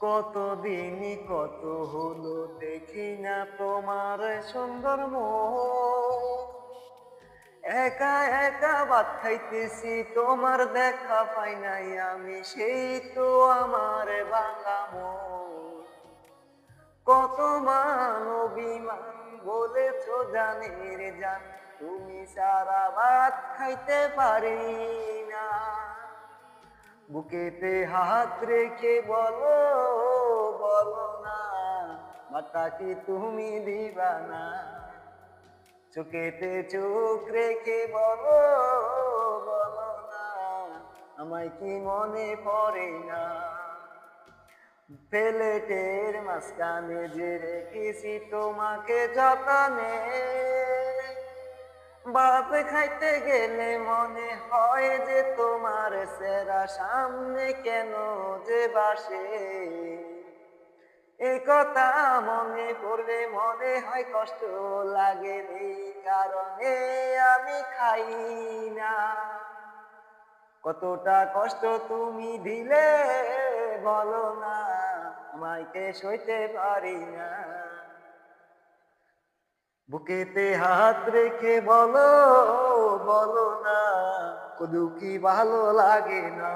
কতদিনই কত হলো দেখি না তোমার সুন্দর মুখ। একা একা ভাত খাইতেছি তোমার দেখা পাই নাই আমি, সেই তো আমার ভাঙা মন। কত মান অভিমান বলেছ জানের জান, তুমি সারা ভাত খাইতে পারি না। বুকেতে হাত রেখে বলো, বলো না মাতা কি তুমি দিবা না। চোখেতে চোখ রেখে বলো, বলো না আমায় কি মনে পড়ে না। প্লেটের মাঝখানে যে রেখেছি তোমাকে যতনে, ভাত খাইতে গেলে মনে হয় যে তোমার সেরা সামনে কেন যে বাসে। এই কথা মনে পড়লে মনে হয় কষ্ট লাগে, এই কারণে আমি খাই না। কতটা কষ্ট তুমি দিলে বলো না, আমাকে সইতে পারি না। বুকেতে হাত রেখে বলো, বলো না কদু কি ভালো লাগে না।